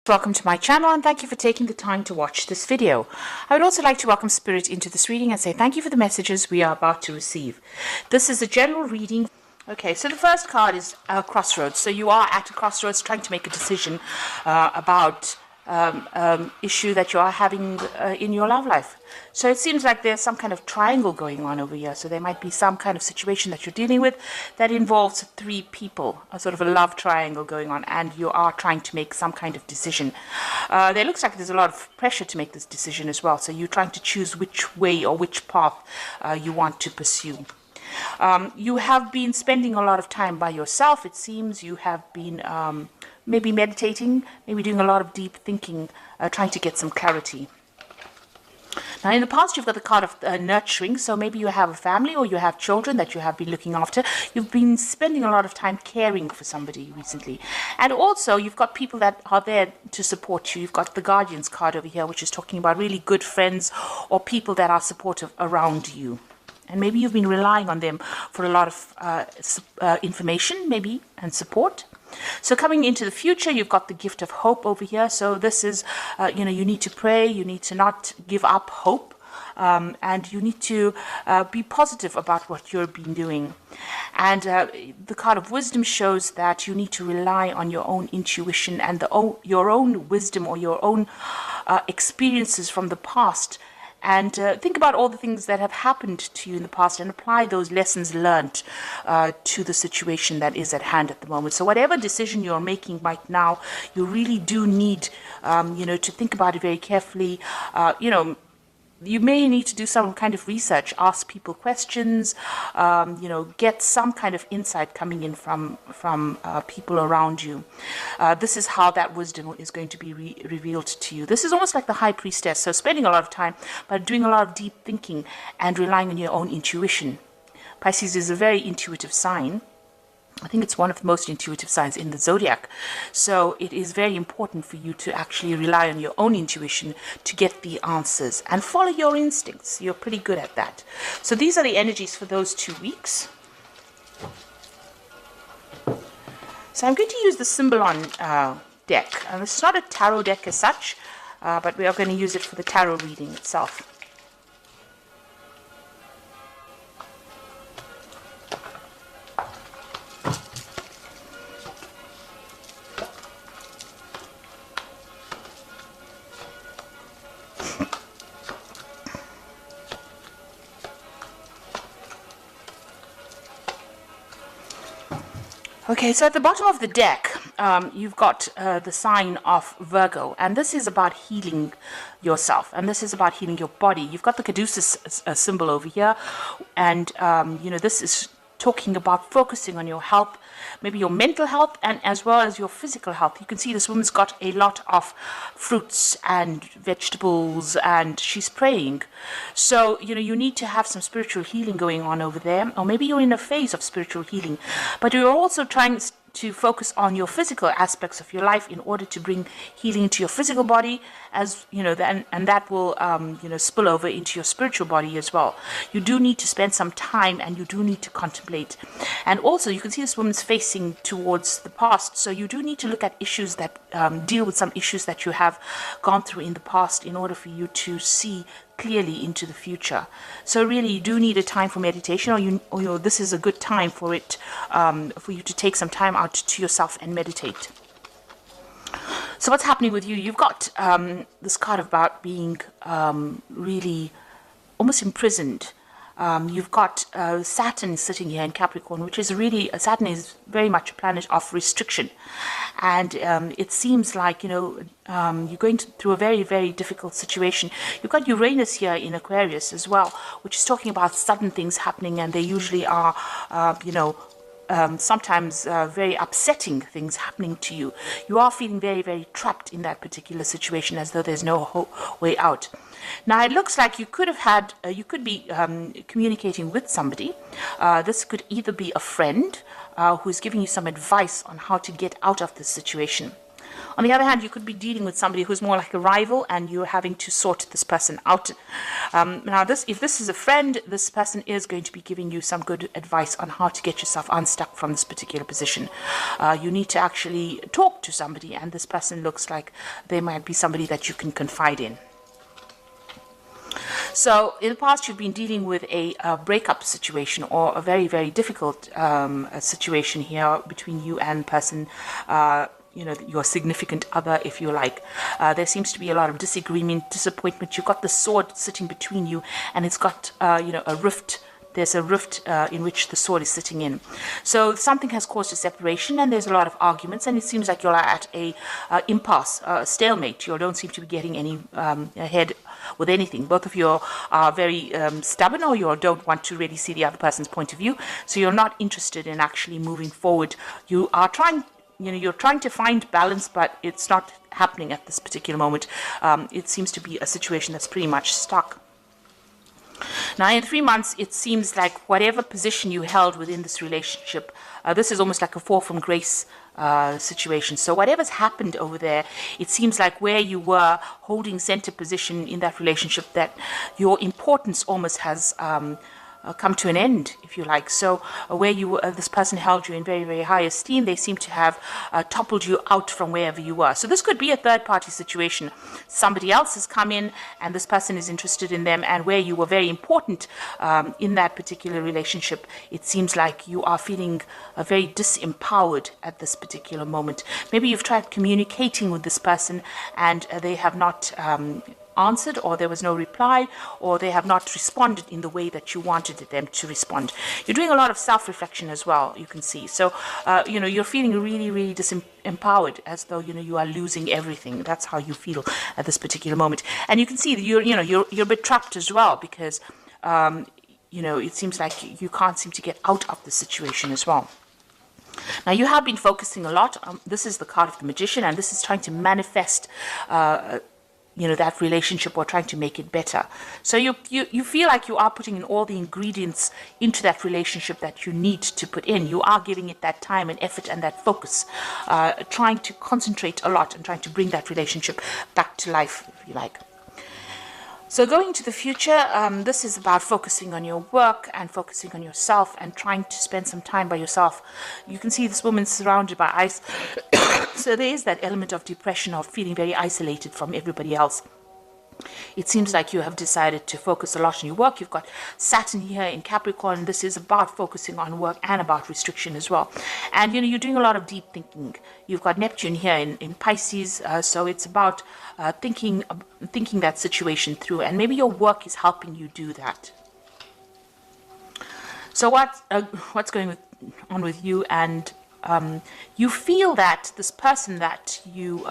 Welcome to my channel and thank you for taking the time to watch this video. I would also like to welcome Spirit into this reading and say thank you for the messages we are about to receive. This is a general reading. Okay, so the first card is Crossroads. So you are at a crossroads trying to make a decision about issue that you are having in your love life. So it seems like there's some kind of triangle going on over here. So there might be some kind of situation that you're dealing with that involves three people, a sort of a love triangle going on, and you are trying to make some kind of decision. There looks like there's a lot of pressure to make this decision as well. So you're trying to choose which way or which path you want to pursue. You have been spending a lot of time by yourself. It seems you have been maybe meditating, maybe doing a lot of deep thinking, trying to get some clarity. Now, in the past, you've got the card of nurturing, so maybe you have a family or you have children that you have been looking after. You've been spending a lot of time caring for somebody recently. And also, you've got people that are there to support you. You've got the Guardians card over here, which is talking about really good friends or people that are supportive around you. And maybe you've been relying on them for a lot of information, maybe, and support. So coming into the future, you've got the gift of hope over here. So this is, you need to pray. You need to not give up hope. And you need to be positive about what you've been doing. And the card of wisdom shows that you need to rely on your own intuition and your own wisdom or your own experiences from the past. And think about all the things that have happened to you in the past and apply those lessons learned to the situation that is at hand at the moment. So whatever decision you're making right now, you really do need, to think about it very carefully. You may need to do some kind of research, ask people questions, get some kind of insight coming in from people around you. This is how that wisdom is going to be revealed to you. This is almost like the High Priestess, so spending a lot of time, but doing a lot of deep thinking and relying on your own intuition. Pisces is a very intuitive sign. I think it's one of the most intuitive signs in the zodiac. So it is very important for you to actually rely on your own intuition to get the answers and follow your instincts. You're pretty good at that. So these are the energies for those 2 weeks. So I'm going to use the Symbolon deck. And it's not a tarot deck as such, but we are going to use it for the tarot reading itself. Okay, so at the bottom of the deck, you've got the sign of Virgo, and this is about healing yourself, and this is about healing your body. You've got the Caduceus symbol over here, and, this is talking about focusing on your health, maybe your mental health and as well as your physical health. You can see this woman's got a lot of fruits and vegetables and she's praying. So, you need to have some spiritual healing going on over there, or maybe you're in a phase of spiritual healing, but you're also trying to focus on your physical aspects of your life in order to bring healing to your physical body, as and that will spill over into your spiritual body as well. You do need to spend some time and you do need to contemplate. And also you can see this woman's facing towards the past, so you do need to look at issues that deal with some issues that you have gone through in the past in order for you to see clearly into the future. So really you do need a time for meditation, or this is a good time for it, for you to take some time out to yourself and meditate. So what's happening with you? You've got this card about being really almost imprisoned. You've got Saturn sitting here in Capricorn, which is really, Saturn is very much a planet of restriction. And it seems like, you're going through a very, very difficult situation. You've got Uranus here in Aquarius as well, which is talking about sudden things happening, and they usually are, sometimes very upsetting things happening to you. You are feeling very, very trapped in that particular situation, as though there's no way out. Now, it looks like you could have had, you could be communicating with somebody. This could either be a friend who's giving you some advice on how to get out of this situation. On the other hand, you could be dealing with somebody who's more like a rival, and you're having to sort this person out. Now, if this is a friend, this person is going to be giving you some good advice on how to get yourself unstuck from this particular position. You need to actually talk to somebody, and this person looks like they might be somebody that you can confide in. So in the past, you've been dealing with a breakup situation, or a very, very difficult situation here between you and person, your significant other, if you like. There seems to be a lot of disagreement, disappointment. You've got the sword sitting between you, and it's got, a rift. There's a rift in which the sword is sitting in. So something has caused a separation, and there's a lot of arguments, and it seems like you're at a impasse, a stalemate. You don't seem to be getting any ahead with anything. Both of you are very stubborn, or you don't want to really see the other person's point of view. So you're not interested in actually moving forward. You are trying. You're trying to find balance, but it's not happening at this particular moment. It seems to be a situation that's pretty much stuck. Now, in 3 months, it seems like whatever position you held within this relationship, this is almost like a fall from grace situation. So whatever's happened over there, it seems like where you were holding center position in that relationship, that your importance almost has come to an end, if you like. So where you this person held you in very, very high esteem, they seem to have toppled you out from wherever you were. So this could be a third-party situation. Somebody else has come in, and this person is interested in them, and where you were very important in that particular relationship, it seems like you are feeling very disempowered at this particular moment. Maybe you've tried communicating with this person, and they have not answered, or there was no reply, or they have not responded in the way that you wanted them to respond. You're doing a lot of self-reflection as well, you can see. So you're feeling really, really disempowered, as though you are losing everything. That's how you feel at this particular moment. And you can see that you're a bit trapped as well, because it seems like you can't seem to get out of the situation as well. Now, you have been focusing a lot. This is the card of the Magician, and this is trying to manifest that relationship, or trying to make it better. So you feel like you are putting in all the ingredients into that relationship that you need to put in. You are giving it that time and effort and that focus, trying to concentrate a lot and trying to bring that relationship back to life, if you like. So going into the future, this is about focusing on your work and focusing on yourself and trying to spend some time by yourself. You can see this woman surrounded by ice. So there is that element of depression, of feeling very isolated from everybody else. It seems like you have decided to focus a lot on your work. You've got Saturn here in Capricorn. This is about focusing on work and about restriction as well. And, you're doing a lot of deep thinking. You've got Neptune here in Pisces. So it's about thinking that situation through. And maybe your work is helping you do that. So what's going on with you? And you feel that this person that you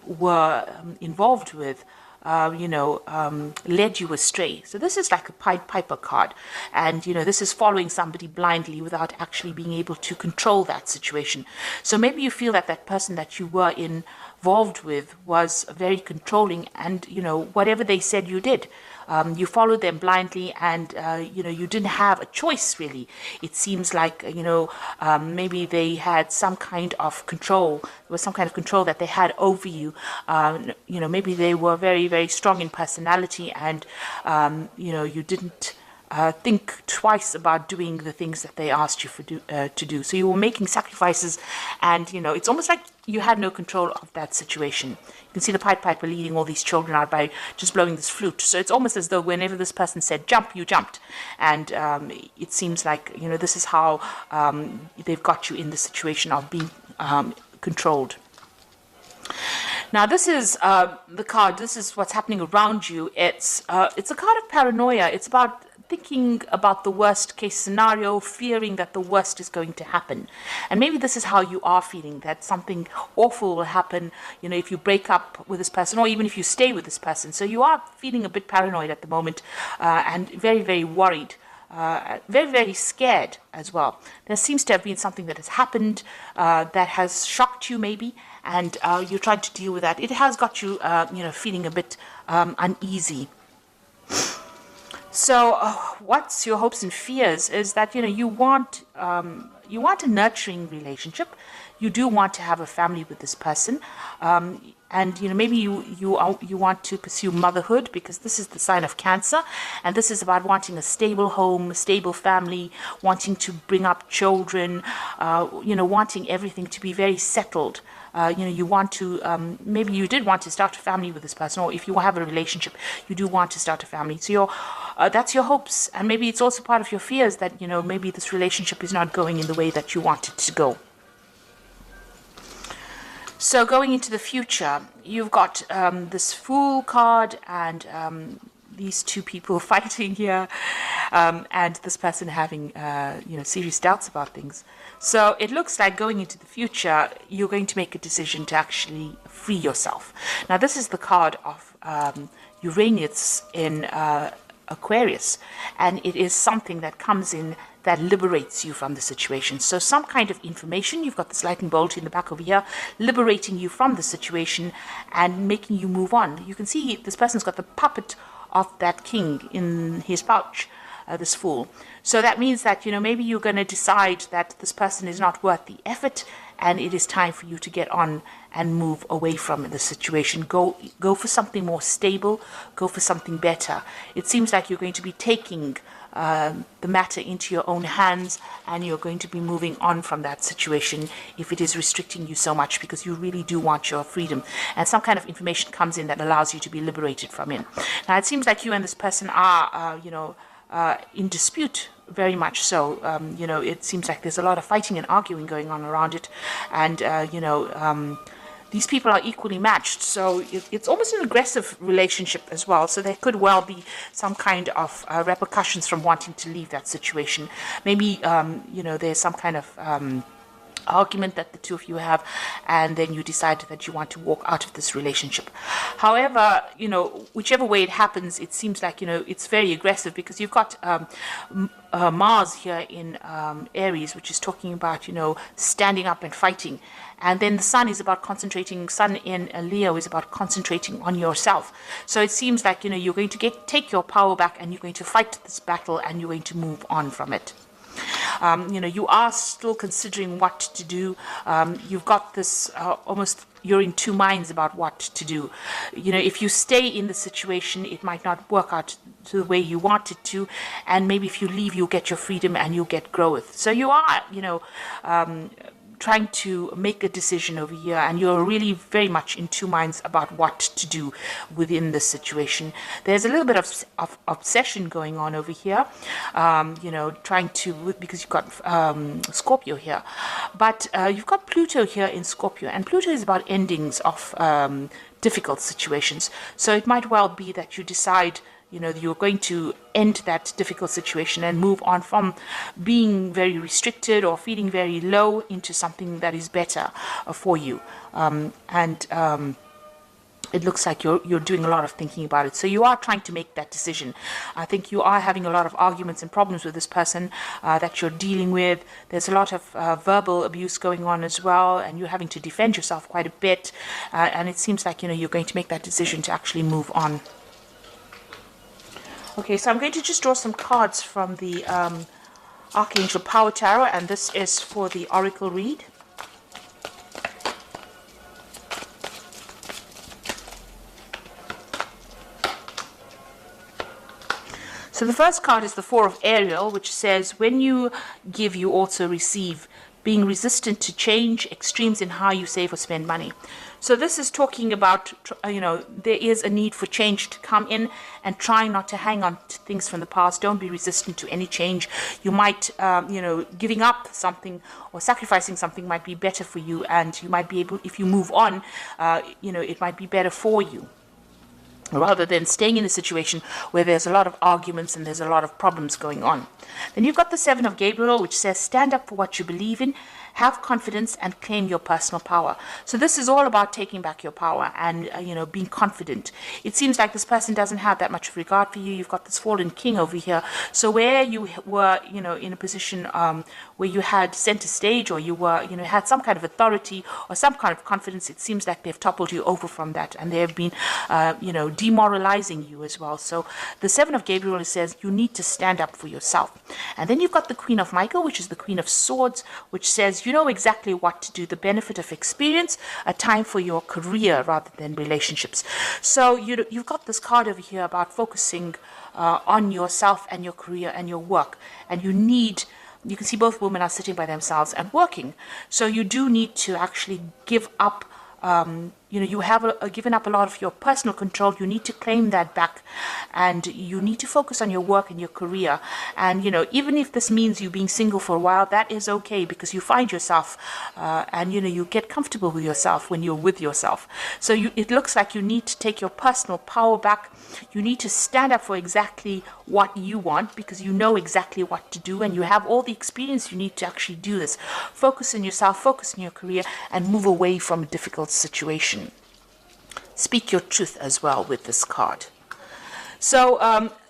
were involved with led you astray. So this is like a Pied Piper card, and this is following somebody blindly without actually being able to control that situation. So maybe you feel that that person that you were involved with was very controlling, and whatever they said you did. You followed them blindly, and you didn't have a choice, really. It seems like maybe they had some kind of control. There was some kind of control that they had over you. Maybe they were very, very strong in personality, and you didn't think twice about doing the things that they asked you to do. So you were making sacrifices, and it's almost like you had no control of that situation. You can see the Pied Piper leading all these children out by just blowing this flute. So it's almost as though whenever this person said jump, you jumped. And it seems like this is how they've got you in the situation of being controlled. Now, this is the card. This is what's happening around you. It's a card of paranoia. It's about thinking about the worst case scenario, fearing that the worst is going to happen. And maybe this is how you are feeling, that something awful will happen, if you break up with this person, or even if you stay with this person. So you are feeling a bit paranoid at the moment, and very, very worried. Very, very scared as well. There seems to have been something that has happened that has shocked you, maybe, and you tried to deal with that. It has got you, feeling a bit uneasy. So what's your hopes and fears is that, you want a nurturing relationship. You do want to have a family with this person. And maybe you want to pursue motherhood, because this is the sign of Cancer, and this is about wanting a stable home, a stable family, wanting to bring up children, wanting everything to be very settled. You want to, maybe you did want to start a family with this person, or if you have a relationship, you do want to start a family. So that's your hopes, and maybe it's also part of your fears that, maybe this relationship is not going in the way that you want it to go. So going into the future, you've got this Fool card and these two people fighting here, and this person having serious doubts about things. So it looks like going into the future, you're going to make a decision to actually free yourself. Now this is the card of Uranus in Aquarius, and it is something that comes in that liberates you from the situation. So some kind of information, you've got this lightning bolt in the back over here, liberating you from the situation and making you move on. You can see this person's got the puppet of that king in his pouch, this Fool. So that means that, maybe you're going to decide that this person is not worth the effort, and it is time for you to get on and move away from the situation. Go for something more stable, go for something better. It seems like you're going to be taking the matter into your own hands, and you're going to be moving on from that situation if it is restricting you so much, because you really do want your freedom, and some kind of information comes in that allows you to be liberated from it. Now it seems like you and this person are in dispute, very much so. It seems like there's a lot of fighting and arguing going on around it, and these people are equally matched, so it's almost an aggressive relationship as well. So there could well be some kind of repercussions from wanting to leave that situation. Maybe there's some kind of argument that the two of you have, and then you decide that you want to walk out of this relationship. However, whichever way it happens, it seems like, it's very aggressive, because you've got Mars here in Aries, which is talking about, standing up and fighting. And then the Sun is about concentrating, Sun in Leo is about concentrating on yourself. So it seems like, you're going to take your power back, and you're going to fight this battle, and you're going to move on from it. You are still considering what to do. You've got this almost, you're in two minds about what to do. If you stay in the situation, it might not work out to the way you want it to, and maybe if you leave, you'll get your freedom and you'll get growth. So you are, trying to make a decision over here, and you're really very much in two minds about what to do within this situation. There's a little bit of obsession going on over here, trying to, because you've got Scorpio here, but you've got Pluto here in Scorpio, and Pluto is about endings of difficult situations. So it might well be that you decide you're going to end that difficult situation and move on from being very restricted or feeling very low into something that is better for you. It looks like you're doing a lot of thinking about it. So you are trying to make that decision. I think you are having a lot of arguments and problems with this person that you're dealing with. There's a lot of verbal abuse going on as well, and you're having to defend yourself quite a bit. And it seems like, you're going to make that decision to actually move on. Okay, so I'm going to just draw some cards from the Archangel Power Tarot, and this is for the Oracle read. So the first card is the Four of Ariel, which says, when you give, you also receive, being resistant to change, extremes in how you save or spend money. So this is talking about, there is a need for change to come in, and trying not to hang on to things from the past. Don't be resistant to any change. You might, giving up something or sacrificing something might be better for you, and you might be able, if you move on, it might be better for you, rather than staying in a situation where there's a lot of arguments and there's a lot of problems going on. Then you've got the Seven of Gabriel, which says, stand up for what you believe in, have confidence and claim your personal power. So this is all about taking back your power and, being confident. It seems like this person doesn't have that much regard for you. You've got this fallen king over here. So where you were, in a position where you had center stage, or you were, had some kind of authority or some kind of confidence, it seems like they've toppled you over from that, and they have been, demoralizing you as well. So the Seven of Gabriel says you need to stand up for yourself. And then you've got the Queen of Michael, which is the Queen of Swords, which says you know exactly what to do, the benefit of experience, a time for your career rather than relationships. So you've got this card over here about focusing on yourself and your career and your work. And you can see both women are sitting by themselves and working. So you do need to actually give up. You have given up a lot of your personal control. You need to claim that back, and you need to focus on your work and your career. And even if this means you being single for a while, that is okay, because you find yourself, and you get comfortable with yourself when you're with yourself. So it looks like you need to take your personal power back. You need to stand up for exactly what you want, because you know exactly what to do, and you have all the experience you need to actually do this. Focus on yourself, focus on your career, and move away from a difficult situation. Speak your truth as well with this card. So,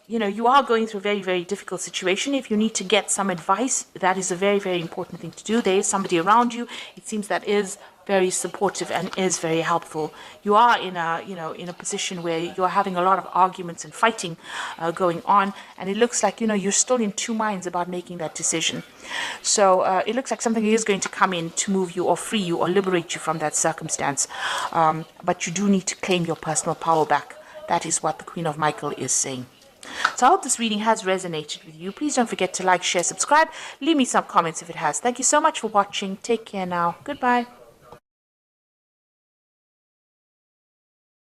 you are going through a very, very difficult situation. If you need to get some advice, that is a very, very important thing to do. There is somebody around you, it seems, that is very supportive and is very helpful. You are in a position where you're having a lot of arguments and fighting going on, and it looks like you're still in two minds about making that decision. So it looks like something is going to come in to move you or free you or liberate you from that circumstance, but you do need to claim your personal power back. That is what the Queen of Michael is saying. So I hope this reading has resonated with you. Please don't forget to like, share, subscribe. Leave me some comments if it has. Thank you so much for watching. Take care now. Goodbye.